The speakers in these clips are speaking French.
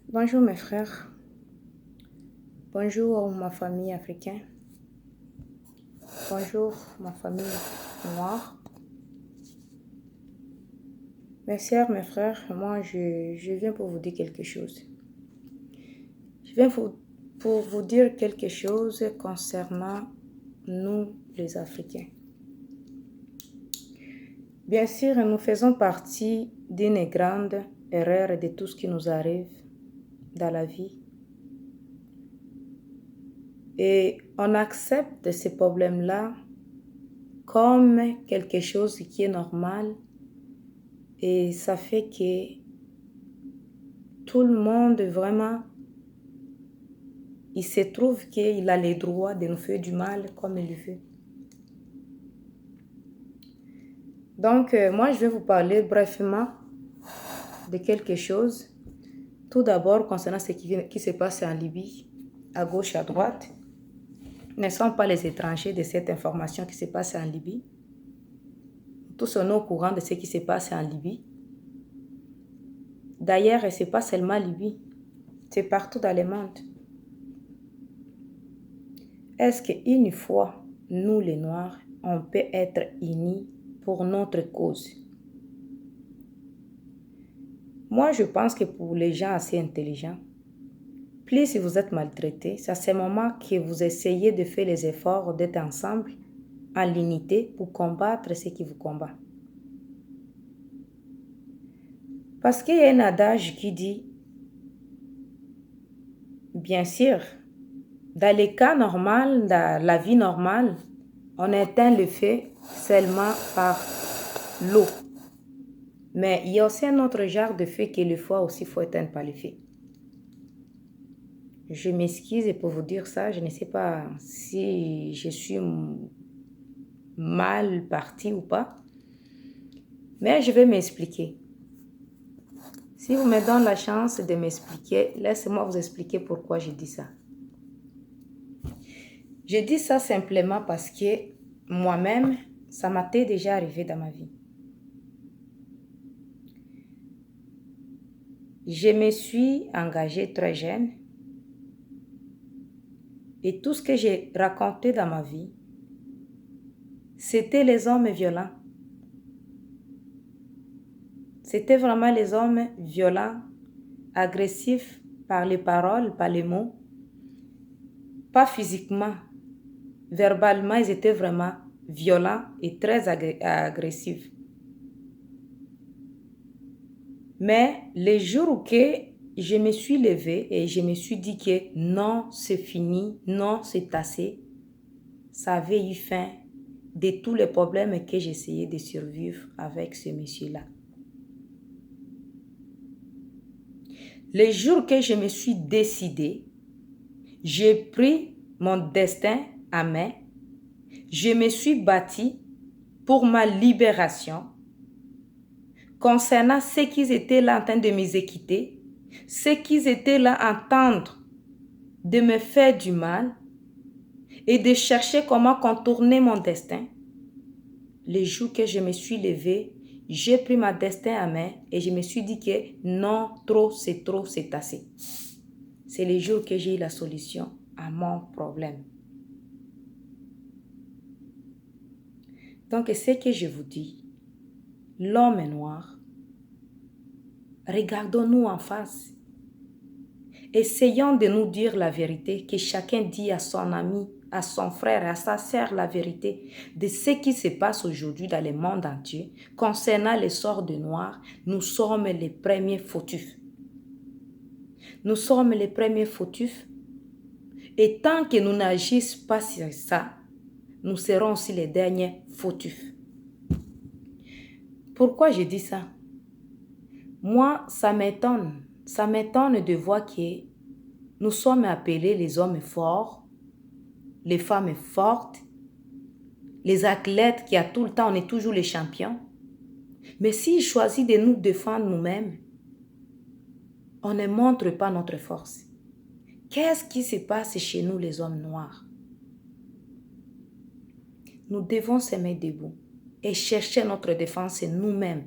Bonjour mes frères, bonjour ma famille africaine, bonjour ma famille noire. Mes sœurs, mes frères, moi je viens pour vous dire quelque chose. Je viens pour vous dire quelque chose concernant nous les Africains. Bien sûr, nous faisons partie d'une grande erreur de tout ce qui nous arrive dans la vie. Et on accepte ces problèmes-là comme quelque chose qui est normal. Et ça fait que tout le monde vraiment, il se trouve qu'il a le droit de nous faire du mal comme il veut. Donc, moi, je vais vous parler brièvement de quelque chose. Tout d'abord, concernant ce qui se passe en Libye, à gauche, à droite. Ne sont pas les étrangers de cette information qui se passe en Libye. Tous sommes au courant de ce qui se passe en Libye. D'ailleurs, ce n'est pas seulement en Libye, c'est partout dans le monde. Est-ce qu'une fois, nous les Noirs, on peut être unis pour notre cause? Moi, je pense que pour les gens assez intelligents, plus si vous êtes maltraités, c'est à ce moment que vous essayez de faire les efforts d'être ensemble, en l'unité, pour combattre ce qui vous combat. Parce qu'il y a un adage qui dit, bien sûr, dans les cas normaux, dans la vie normale, on éteint le feu seulement par l'eau. Mais il y a aussi un autre genre de feu qui est le foie aussi, il faut éteindre par le feu. Je m'excuse pour vous dire ça, je ne sais pas si je suis mal partie ou pas, mais je vais m'expliquer. Si vous me donnez la chance de m'expliquer, laissez-moi vous expliquer pourquoi je dis ça. Je dis ça simplement parce que moi-même, ça m'était déjà arrivé dans ma vie. Je me suis engagée très jeune et tout ce que j'ai raconté dans ma vie, c'était les hommes violents. C'était vraiment les hommes violents, agressifs par les paroles, par les mots, pas physiquement. Verbalement, ils étaient vraiment violents et très agressifs. Mais les jours où je me suis levée et je me suis dit que non, c'est fini, non, c'est assez, ça avait eu fin de tous les problèmes que j'essayais de survivre avec ce monsieur-là. Les jours que je me suis décidée, j'ai pris mon destin à main, je me suis battue pour ma libération concernant ceux qui étaient là en train de m'exécuter, ceux qui étaient là en train de me faire du mal et de chercher comment contourner mon destin. Les jours que je me suis levée, j'ai pris ma destin à main et je me suis dit que non, trop, c'est assez. C'est les jours que j'ai eu la solution à mon problème. Donc, ce que je vous dis, l'homme est noir. Regardons-nous en face. Essayons de nous dire la vérité, que chacun dit à son ami, à son frère, à sa sœur la vérité de ce qui se passe aujourd'hui dans le monde entier. Concernant les sorts de noirs, nous sommes les premiers fautifs. Nous sommes les premiers fautifs. Et tant que nous n'agissons pas sur ça, nous serons aussi les derniers fautifs. Pourquoi je dis ça? Moi, ça m'étonne de voir que nous sommes appelés les hommes forts, les femmes fortes, les athlètes qui à tout le temps, on est toujours les champions. Mais s'ils choisissent de nous défendre nous-mêmes, on ne montre pas notre force. Qu'est-ce qui se passe chez nous les hommes noirs? Nous devons se mettre debout et chercher notre défense nous-mêmes.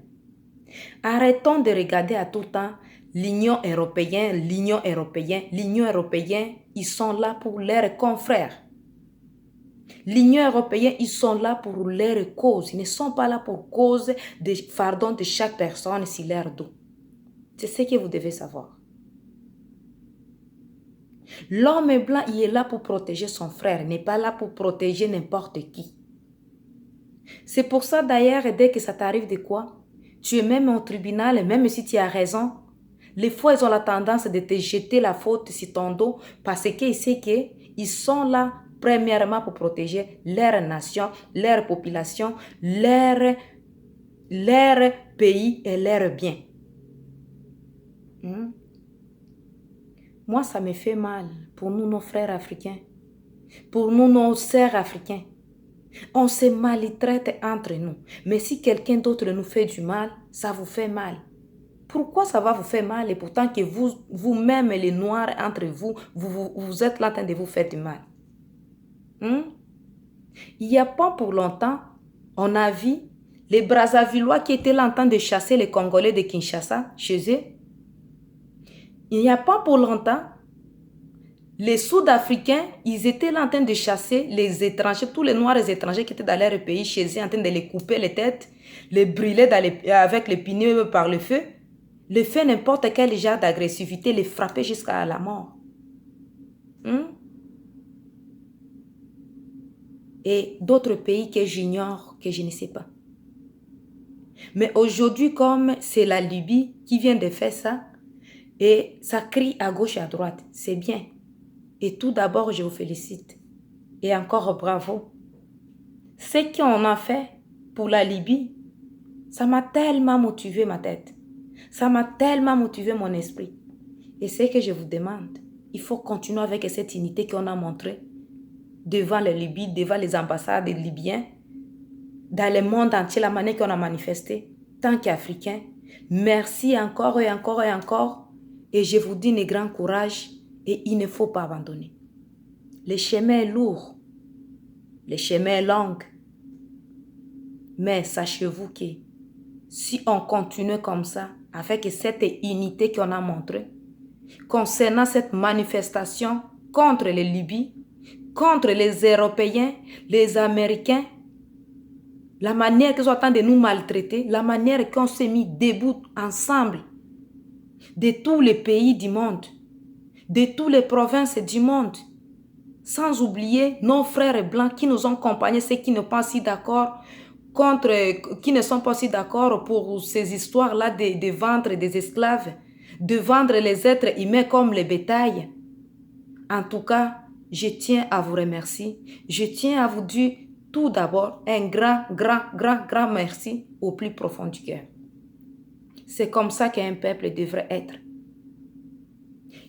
Arrêtons de regarder à tout le temps l'Union européenne, ils sont là pour leurs confrères. L'Union européenne, ils sont là pour leur cause. Ils ne sont pas là pour cause des fardons de chaque personne sur leur dos. C'est ce que vous devez savoir. L'homme blanc, il est là pour protéger son frère. Il n'est pas là pour protéger n'importe qui. C'est pour ça d'ailleurs, dès que ça t'arrive de quoi, tu es même au tribunal, même si tu as raison, les fois, ils ont la tendance de te jeter la faute sur ton dos parce qu'ils savent qu'ils sont là premièrement pour protéger leur nation, leur population, leur pays et leurs biens. Moi, ça me fait mal pour nous, nos frères africains, pour nous, nos sœurs africains. On se maltraite entre nous. Mais si quelqu'un d'autre nous fait du mal, ça vous fait mal. Pourquoi ça va vous faire mal et pourtant que vous-même, les Noirs, entre vous, vous êtes là en train de vous faire du mal? Il n'y a pas pour longtemps, on a vu les Brazzavillois qui étaient là en train de chasser les Congolais de Kinshasa chez eux. Il n'y a pas pour longtemps, les Sud-Africains, ils étaient là en train de chasser les étrangers, tous les Noirs étrangers qui étaient dans leur pays chez eux, en train de les couper les têtes, les brûler avec les pneus par le feu. Le fait n'importe quel genre d'agressivité, les frapper jusqu'à la mort. Et d'autres pays que j'ignore, que je ne sais pas. Mais aujourd'hui, comme c'est la Libye qui vient de faire ça, et ça crie à gauche et à droite, c'est bien. Et tout d'abord, je vous félicite. Et encore bravo. Ce qu'on a fait pour la Libye, ça m'a tellement motivé ma tête. Ça m'a tellement motivé mon esprit. Et c'est que je vous demande, il faut continuer avec cette unité qu'on a montrée devant les Libyes, devant les ambassades des Libyens, dans le monde entier, la manière qu'on a manifesté, tant qu'Africains. Merci encore et encore et encore. Et je vous dis un grand courage et il ne faut pas abandonner. Le chemin est lourd, le chemin est long. Mais sachez-vous que si on continue comme ça, avec cette unité qu'on a montrée, concernant cette manifestation contre les Libyes, contre les Européens, les Américains, la manière qu'ils sont en train de nous maltraiter, la manière qu'on s'est mis debout ensemble, de tous les pays du monde, de toutes les provinces du monde, sans oublier nos frères blancs qui nous ont accompagnés, ceux qui ne sont pas si d'accord qui ne sont pas si d'accord pour ces histoires-là de vendre des esclaves, de vendre les êtres humains comme les bétails. En tout cas, je tiens à vous remercier. Je tiens à vous dire tout d'abord un grand merci au plus profond du cœur. C'est comme ça qu'un peuple devrait être.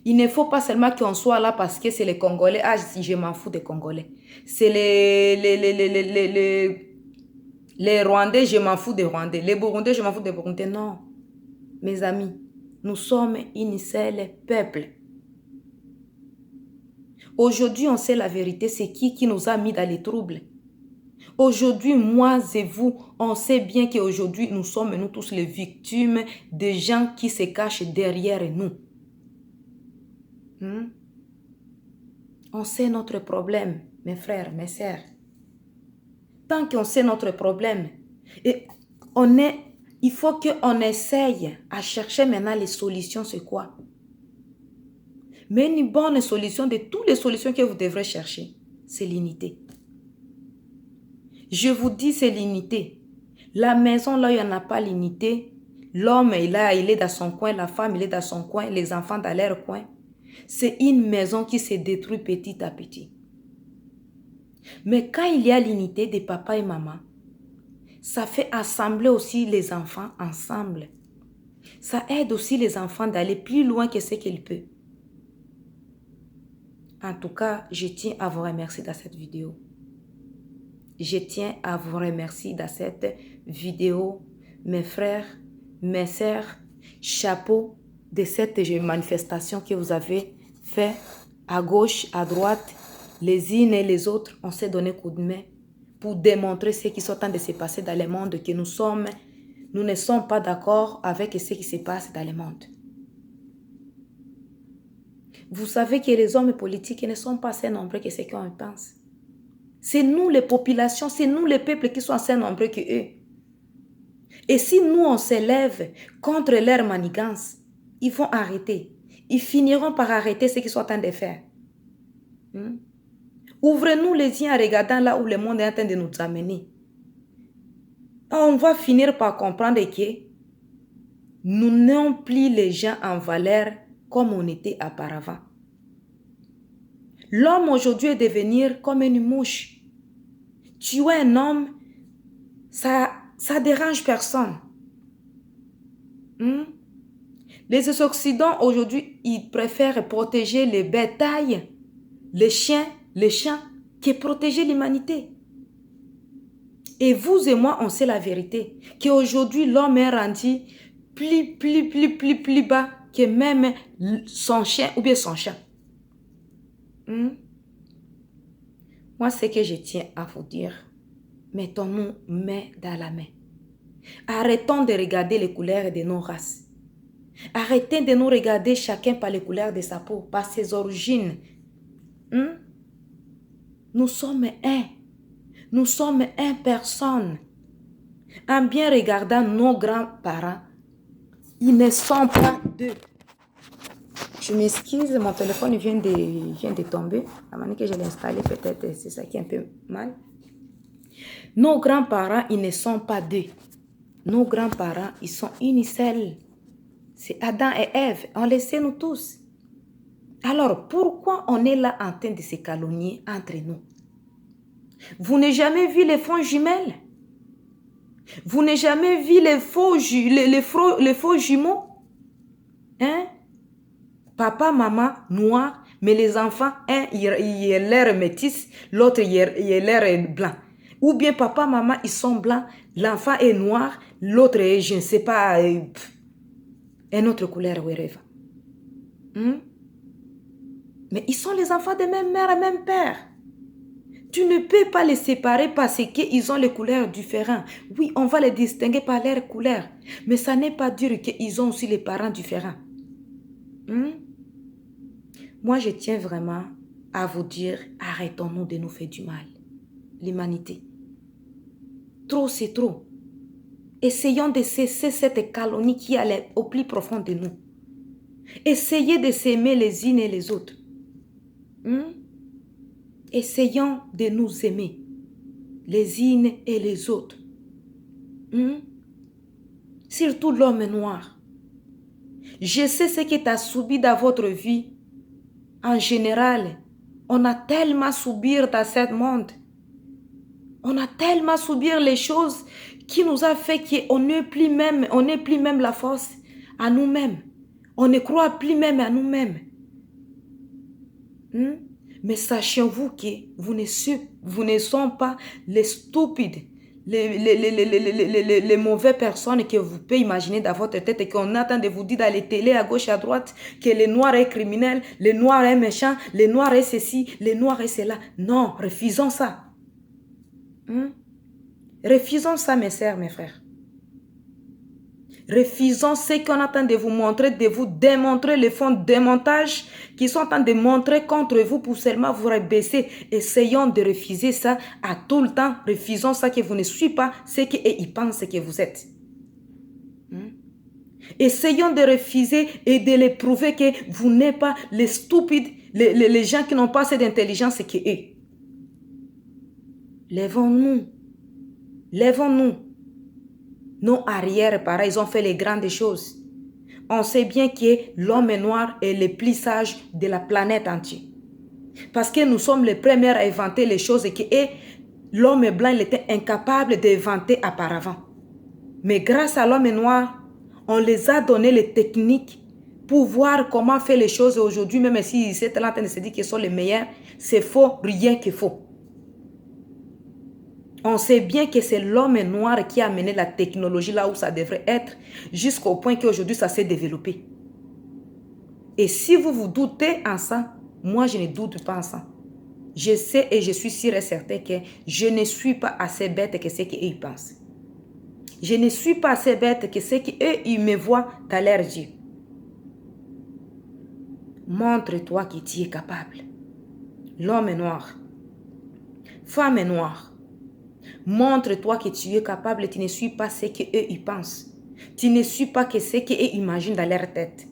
Il ne faut pas seulement qu'on soit là parce que c'est les Congolais. Ah, si je m'en fous des Congolais. C'est les Rwandais, je m'en fous des Rwandais. Les Burundais, je m'en fous des Burundais. Non. Mes amis, nous sommes un seul peuple. Aujourd'hui, on sait la vérité. C'est qui nous a mis dans les troubles. Aujourd'hui, moi et vous, on sait bien qu'aujourd'hui, nous sommes nous tous les victimes de gens qui se cachent derrière nous. On sait notre problème, mes frères, mes sœurs. Tant qu'on sait notre problème, et il faut qu'on essaye à chercher maintenant les solutions, c'est quoi? Mais une bonne solution de toutes les solutions que vous devrez chercher, c'est l'unité. Je vous dis, c'est l'unité. La maison, là, il n'y en a pas l'unité. L'homme, il est dans son coin, la femme, il est dans son coin, les enfants dans leur coin. C'est une maison qui se détruit petit à petit. Mais quand il y a l'unité de papa et maman, ça fait assembler aussi les enfants ensemble. Ça aide aussi les enfants d'aller plus loin que ce qu'ils peuvent. En tout cas, je tiens à vous remercier dans cette vidéo. Je tiens à vous remercier dans cette vidéo, mes frères, mes sœurs, chapeau de cette manifestation que vous avez fait à gauche, à droite, les unes et les autres. On s'est donné coup de main pour démontrer ce qui est en train de se passer dans le monde, que nous ne sommes pas d'accord avec ce qui se passe dans le monde. Vous savez que les hommes politiques ne sont pas assez nombreux que ce qu'on pense. C'est nous les populations, c'est nous les peuples qui sont assez nombreux que eux. Et si nous on s'élève contre leur manigance, ils vont arrêter. Ils finiront par arrêter ce qu'ils sont en train de faire. Ouvrez-nous les yeux en regardant là où le monde est en train de nous amener. On va finir par comprendre que nous n'avons plus les gens en valeur comme on était auparavant. L'homme aujourd'hui est devenu comme une mouche. Tuer un homme, ça dérange personne. Les Occidentaux aujourd'hui, ils préfèrent protéger les bétails, les chiens, les champs, que protéger l'humanité. Et vous et moi, on sait la vérité, qu'aujourd'hui, l'homme est rendu plus bas que même son chien ou bien son chat. Moi, ce que je tiens à vous dire, mettons-nous main dans la main. Arrêtons de regarder les couleurs de nos races. Arrêtez de nous regarder chacun par les couleurs de sa peau, par ses origines. Nous sommes un. Nous sommes une personne. En bien regardant nos grands-parents, ils ne sont pas deux. Je m'excuse, mon téléphone vient de tomber. La manière que je l'ai installé, peut-être c'est ça qui est un peu mal. Nos grands-parents, ils ne sont pas deux. Nos grands-parents, ils sont unicelles. C'est Adam et Ève. On le sait nous tous. Alors, pourquoi on est là en train de se calomnier entre nous? Vous n'avez jamais vu les faux jumelles? Vous n'avez jamais vu les faux jumeaux? Hein? Papa, maman, noir, mais les enfants, un, il a l'air métis, l'autre, il a l'air blanc. Ou bien papa, maman, ils sont blancs, l'enfant est noir, l'autre est, je ne sais pas, une autre couleur, wherever. Mais ils sont les enfants de même mère et même père. Tu ne peux pas les séparer parce qu'ils ont les couleurs différentes. Oui, on va les distinguer par leurs couleurs. Mais ça n'est pas dire qu'ils ont aussi les parents différents. Moi, je tiens vraiment à vous dire, arrêtons-nous de nous faire du mal. L'humanité. Trop, c'est trop. Essayons de cesser cette calomnie qui est au plus profond de nous. Essayez de s'aimer les unes et les autres. Essayons de nous aimer les unes et les autres. Surtout l'homme noir. Je sais ce que tu as subi dans votre vie. En général, on a tellement subi dans ce monde. On a tellement subi les choses qui nous a fait qu'on n'est plus même la force à nous-mêmes. On ne croit plus même à nous-mêmes. Mais sachez-vous que vous ne sont pas les stupides, les mauvaises personnes que vous pouvez imaginer dans votre tête et qu'on attend de vous dire dans les télés à gauche à droite que le noir est criminel, le noir est méchant, le noir est ceci, le noir est cela. Non, refusons ça. Refusons ça, mes sœurs, mes frères. Refusons ce qu'on attend de vous montrer, de vous démontrer les fonds de démontage qui sont en train de montrer contre vous pour seulement vous rabaisser. Essayons de refuser ça à tout le temps. Refusons ça que vous ne suivez pas ce qu'ils pensent que vous êtes. Essayons de refuser et de les prouver que vous n'êtes pas les stupides, les gens qui n'ont pas assez d'intelligence que eux. Lèvons-nous. Lèvons-nous. Nos arrière-parents, ils ont fait les grandes choses. On sait bien que l'homme noir est le plus sage de la planète entière. Parce que nous sommes les premiers à inventer les choses que l'homme blanc il était incapable d'inventer auparavant. Mais grâce à l'homme noir, on les a donné les techniques pour voir comment faire les choses aujourd'hui, même si c'est en train de se dire qu'ils sont les meilleurs, c'est faux, rien que faux. On sait bien que c'est l'homme noir qui a amené la technologie là où ça devrait être, jusqu'au point qu'aujourd'hui ça s'est développé. Et si vous vous doutez en ça, moi je ne doute pas en ça. Je sais et je suis sûre et certain que je ne suis pas assez bête que ce qu'ils pensent. Je ne suis pas assez bête que ce qu'eux ils me voient dans leurs yeux. montre-toi que tu es capable. L'homme est noir. Femme est noire. Montre-toi que tu es capable. Tu ne suis pas ce qu'eux ils pensent. Tu ne suis pas que ce qu'eux imaginent dans leur tête.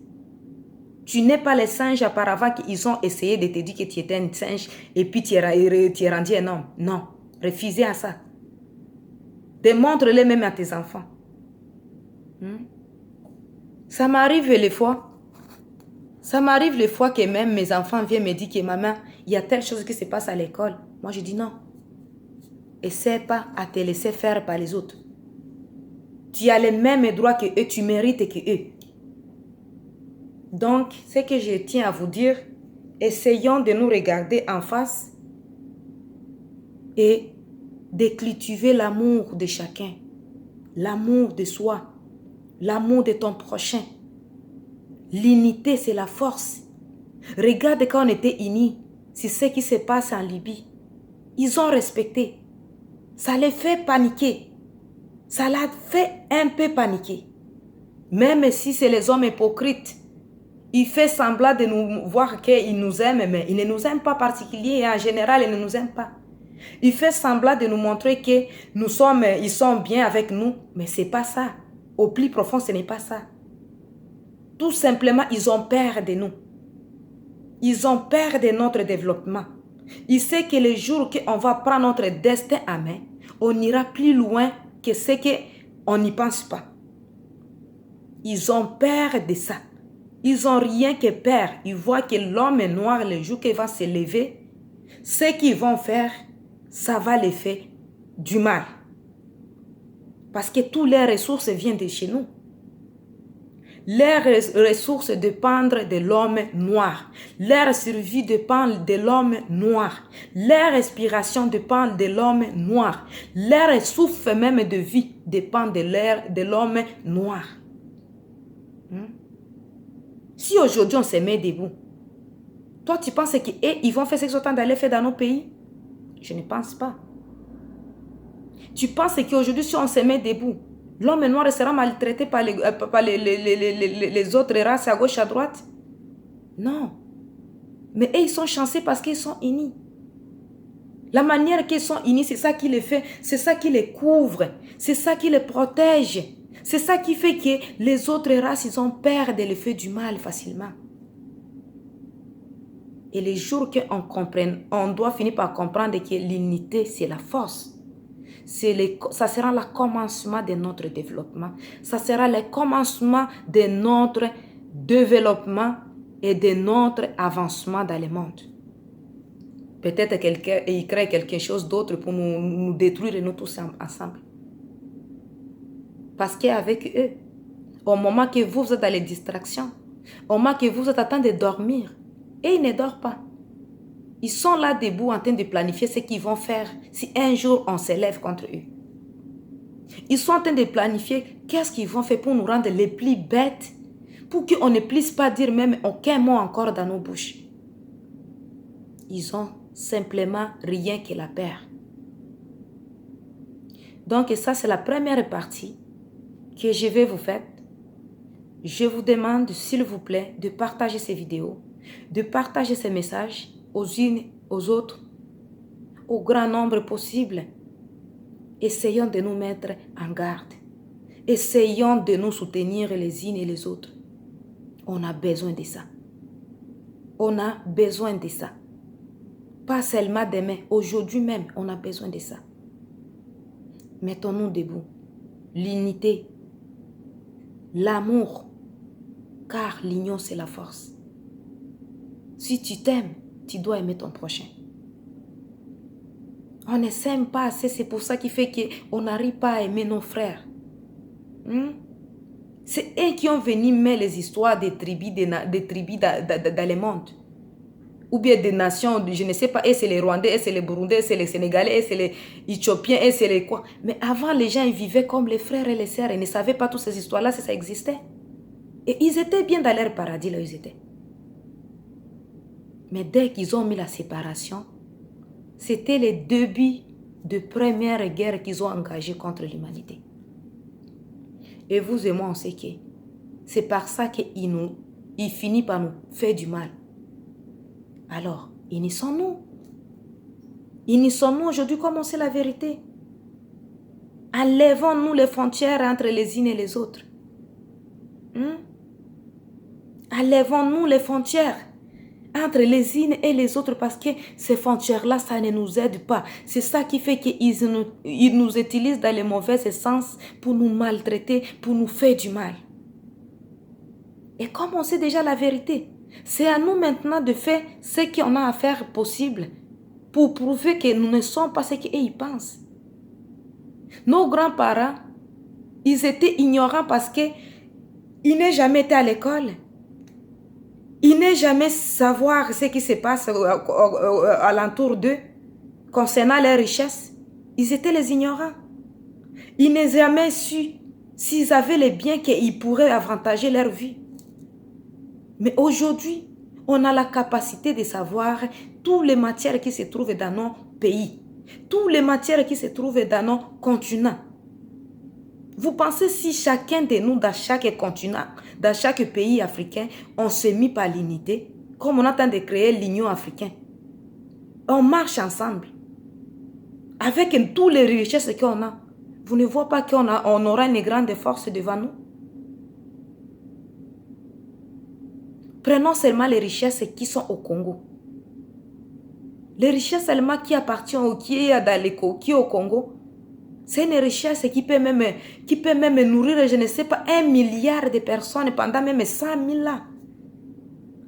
Tu n'es pas les singes auparavant qu'ils ont essayé de te dire que tu étais un singe et puis tu es rendu un homme. Non, refusez à ça. Démontre-le même à tes enfants. Ça m'arrive les fois. Ça m'arrive les fois que même mes enfants viennent me dire que maman, il y a telle chose qui se passe à l'école. Moi, je dis non. Essaie pas à te laisser faire par les autres. Tu as les mêmes droits que eux, tu mérites que eux. Donc, ce que je tiens à vous dire, essayons de nous regarder en face et de cultiver l'amour de chacun, l'amour de soi, l'amour de ton prochain. L'unité, c'est la force. Regarde quand on était unis, c'est ce qui se passe en Libye. Ils ont respecté. Ça les fait paniquer. Ça l'a fait un peu paniquer. Même si c'est les hommes hypocrites, il fait semblant de nous voir qu'il nous aime, mais il ne nous aime pas particulier. En général, il ne nous aime pas. Il fait semblant de nous montrer que ils sont bien avec nous, mais ce n'est pas ça. Au plus profond, ce n'est pas ça. Tout simplement, ils ont peur de nous. Ils ont peur de notre développement. Ils savent que le jour qu'on va prendre notre destin à main, on ira plus loin que ce qu'on n'y pense pas. Ils ont peur de ça. Ils n'ont rien que peur. Ils voient que l'homme est noir le jour qu'il va se lever. Ce qu'ils vont faire, ça va les faire du mal. Parce que toutes les ressources viennent de chez nous. Leurs ressources dépendent de l'homme noir. Leur survie dépend de l'homme noir. Leur respiration dépend de l'homme noir. Leur souffle même de vie dépend de l'homme noir. Si aujourd'hui on se met debout, toi tu penses qu'ils vont faire ce qu'ils sont en train d'aller faire dans nos pays? Je ne pense pas. Tu penses qu'aujourd'hui si on se met debout, l'homme noir sera maltraité par les autres races à gauche, à droite? Non. Mais eux, ils sont chanceux parce qu'ils sont unis. La manière qu'ils sont unis, c'est ça qui les fait, c'est ça qui les couvre, c'est ça qui les protège. C'est ça qui fait que les autres races, ils ont peur de le faire du mal facilement. Et les jours qu'on comprenne, on doit finir par comprendre que l'unité, c'est la force. Ça sera le commencement de notre développement. Ça sera le commencement de notre développement et de notre avancement dans le monde. Peut-être quelqu'un crée quelque chose d'autre pour nous détruire nous tous ensemble. Parce qu'avec eux, au moment que vous êtes dans les distractions, au moment que vous êtes en train de dormir, et ils ne dorment pas. Ils sont là debout en train de planifier ce qu'ils vont faire si un jour on s'élève contre eux. Ils sont en train de planifier qu'est-ce qu'ils vont faire pour nous rendre les plus bêtes, pour qu'on ne puisse pas dire même aucun mot encore dans nos bouches. Ils ont simplement rien que la peur. Donc ça c'est la première partie que je vais vous faire. Je vous demande s'il vous plaît de partager ces vidéos, de partager ces messages aux unes, aux autres, au grand nombre possible. Essayons de nous mettre en garde. Essayons de nous soutenir les unes et les autres. On a besoin de ça. On a besoin de ça. Pas seulement demain, aujourd'hui même, on a besoin de ça. Mettons-nous debout. L'unité, l'amour, car l'union c'est la force. Si tu t'aimes, tu dois aimer ton prochain. On ne s'aime pas assez, c'est pour ça qu'il fait qu'on n'arrive pas à aimer nos frères. C'est eux qui ont venu mettre les histoires des tribus dans le monde. Ou bien des nations, je ne sais pas, et c'est les Rwandais, et c'est les Burundais, et c'est les Sénégalais, et c'est les Éthiopiens, et c'est les quoi. Mais avant, les gens ils vivaient comme les frères et les sœurs. Ils ne savaient pas toutes ces histoires-là si ça existait. Et ils étaient bien dans leur paradis, là où ils étaient. Mais dès qu'ils ont mis la séparation, c'était le début de première guerre qu'ils ont engagée contre l'humanité. Et vous et moi, on sait que c'est par ça qu'il finit par nous faire du mal. Alors, unissons-nous. Unissons-nous aujourd'hui comme on sait la vérité. Enlevons-nous les frontières entre les unes et les autres. Enlevons-nous les frontières entre les unes et les autres parce que ces frontières-là, ça ne nous aide pas. C'est ça qui fait qu'ils nous utilisent dans les mauvais sens pour nous maltraiter, pour nous faire du mal. Et comme on sait déjà la vérité, c'est à nous maintenant de faire ce qu'on a à faire possible pour prouver que nous ne sommes pas ce qu'ils pensent. Nos grands-parents, ils étaient ignorants parce qu'ils n'ont jamais été à l'école. Ils n'ont jamais savoir ce qui se passe alentour d'eux concernant leurs richesses. Ils étaient les ignorants. Ils n'ont jamais su s'ils avaient les biens qu'ils pourraient avantager leur vie. Mais aujourd'hui, on a la capacité de savoir toutes les matières qui se trouvent dans nos pays, toutes les matières qui se trouvent dans nos continents. Vous pensez si chacun de nous, dans chaque continent, dans chaque pays africain, on se mit par l'unité, comme on est en train de créer l'Union africaine, on marche ensemble, avec toutes les richesses qu'on a, vous ne voyez pas qu'on aura une grande force devant nous? Prenons seulement les richesses qui sont au Congo. Les richesses seulement qui appartiennent qui est au Congo, c'est une richesse qui peut même nourrir, je ne sais pas, 1 milliard de personnes pendant même 100 000 ans.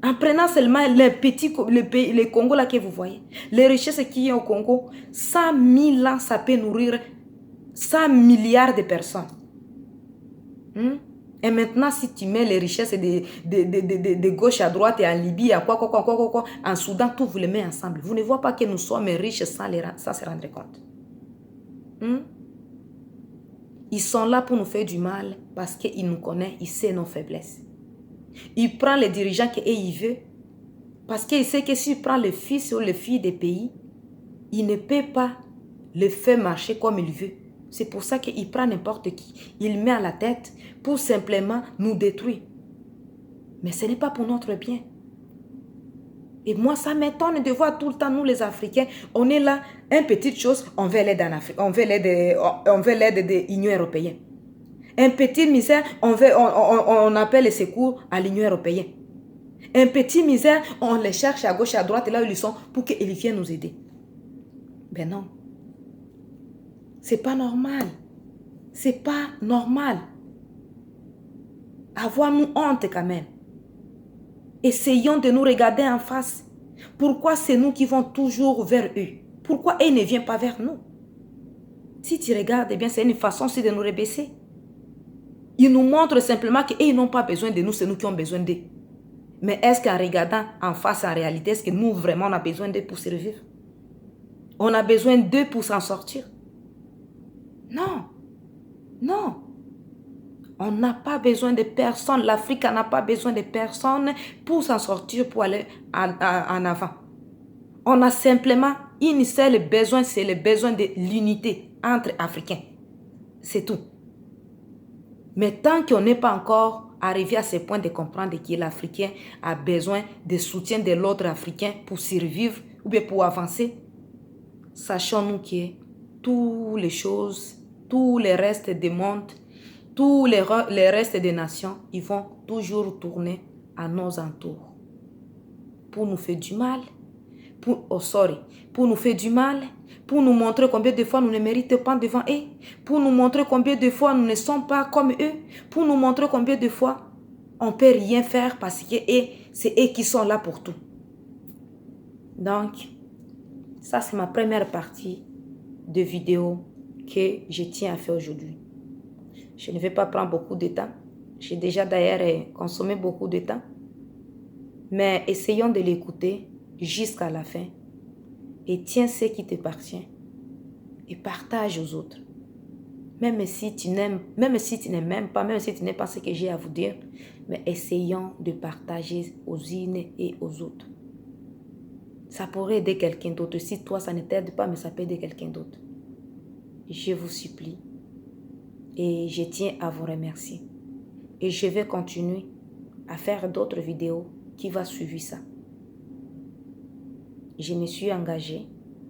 En prenant seulement le Congo là que vous voyez, les richesses qui sont au Congo, 100 000 ans, ça peut nourrir 100 milliards de personnes. Et maintenant, si tu mets les richesses de gauche à droite et en Libye, en Soudan, tout vous les met ensemble. Vous ne voyez pas que nous sommes riches sans se rendre compte. Ils sont là pour nous faire du mal parce qu'ils nous connaissent, ils savent nos faiblesses. Il prend les dirigeants qu'il veut parce qu'il sait que s'il prend le fils ou les filles des pays, il ne peut pas le faire marcher comme il veut. C'est pour ça qu'il prend n'importe qui. Il met à la tête pour simplement nous détruire. Mais ce n'est pas pour notre bien. Et moi, ça m'étonne de voir tout le temps, nous les Africains, on est là, une petite chose, on veut l'aide en Afrique, on veut l'aide de l'Union européenne. Un petit misère, on appelle les secours à l'Union européenne. Un petit misère, on les cherche à gauche, à droite, là où ils sont, pour qu'ils viennent nous aider. Ben non. C'est pas normal. C'est pas normal. Avoir-nous honte quand même. Essayons de nous regarder en face. Pourquoi c'est nous qui vont toujours vers eux? Pourquoi ils ne viennent pas vers nous? Si tu regardes, eh bien, c'est une façon aussi de nous rabaisser. Ils nous montrent simplement qu'ils n'ont pas besoin de nous, c'est nous qui avons besoin d'eux. Mais est-ce qu'en regardant en face, en réalité, est-ce que nous vraiment on a besoin d'eux pour survivre? On a besoin d'eux pour s'en sortir? Non. Non. On n'a pas besoin de personne. L'Afrique n'a pas besoin de personne pour s'en sortir, pour aller en avant. On a simplement une seule besoin, c'est le besoin de l'unité entre Africains. C'est tout. Mais tant qu'on n'est pas encore arrivé à ce point de comprendre que l'Africain a besoin de soutien de l'autre Africain pour survivre ou bien pour avancer, sachons-nous que toutes les choses, tous les restes du monde, tous les restes des nations, ils vont toujours tourner à nos entours. Pour nous faire du mal, pour nous faire du mal, pour nous montrer combien de fois nous ne méritons pas devant eux, pour nous montrer combien de fois nous ne sommes pas comme eux, pour nous montrer combien de fois on ne peut rien faire parce que c'est eux qui sont là pour tout. Donc, ça c'est ma première partie de vidéo que je tiens à faire aujourd'hui. Je ne vais pas prendre beaucoup de temps. J'ai déjà d'ailleurs consommé beaucoup de temps. Mais essayons de l'écouter jusqu'à la fin. Et tiens ce qui t'appartient. Et partage aux autres. Même si tu n'aimes même pas, même si tu n'aimes pas ce que j'ai à vous dire. Mais essayons de partager aux unes et aux autres. Ça pourrait aider quelqu'un d'autre. Si toi, ça ne t'aide pas, mais ça peut aider quelqu'un d'autre. Je vous supplie. Et je tiens à vous remercier. Et je vais continuer à faire d'autres vidéos qui vont suivre ça. je me suis engagée,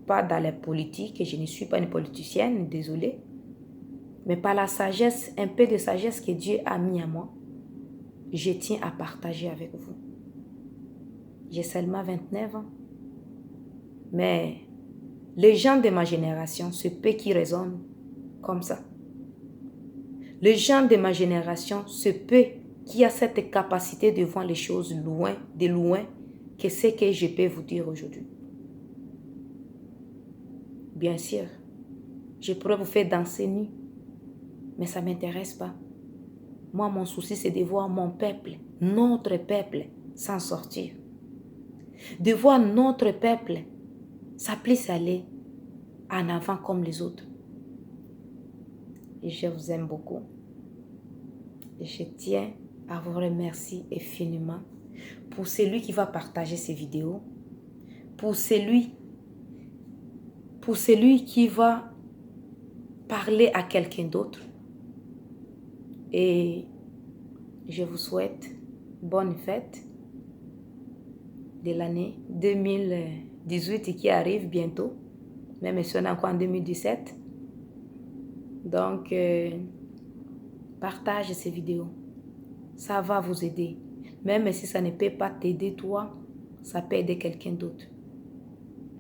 pas dans la politique, je ne suis pas une politicienne, désolée, mais par la sagesse, un peu de sagesse que Dieu a mis à moi, je tiens à partager avec vous. J'ai seulement 29 ans, mais les gens de ma génération, ce peu qui raisonnent comme ça, les gens de ma génération, ce peu qui a cette capacité de voir les choses loin, de loin, que ce que je peux vous dire aujourd'hui. Bien sûr, je pourrais vous faire danser nu, mais ça ne m'intéresse pas. Moi, mon souci, c'est de voir mon peuple, notre peuple, s'en sortir. De voir notre peuple s'aller en avant comme les autres. Et je vous aime beaucoup. Et je tiens à vous remercier infiniment pour celui qui va partager ces vidéos, pour celui qui va parler à quelqu'un d'autre. Et je vous souhaite bonne fête de l'année 2018 qui arrive bientôt, même si on est encore en 2017. Donc, partage ces vidéos. Ça va vous aider. Même si ça ne peut pas t'aider toi, ça peut aider quelqu'un d'autre.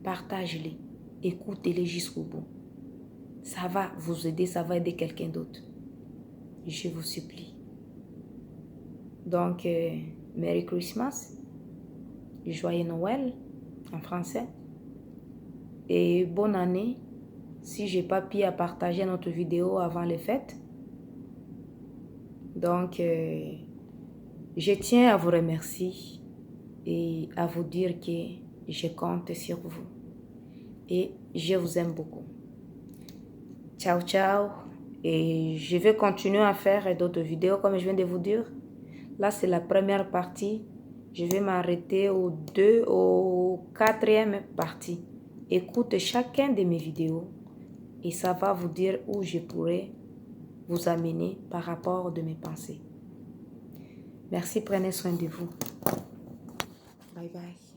Partage-les. Écoutez-les jusqu'au bout. Ça va vous aider, ça va aider quelqu'un d'autre. Je vous supplie. Donc, Merry Christmas. Joyeux Noël en français. Et bonne année. Si je n'ai pas pu partager notre vidéo avant les fêtes. Donc, je tiens à vous remercier et à vous dire que je compte sur vous. Et je vous aime beaucoup. Ciao, ciao. Et je vais continuer à faire d'autres vidéos comme je viens de vous dire. Là, c'est la première partie. Je vais m'arrêter au 4e partie. Écoutez chacun de mes vidéos et ça va vous dire où je pourrais vous amener par rapport de mes pensées. Merci, prenez soin de vous. Bye bye.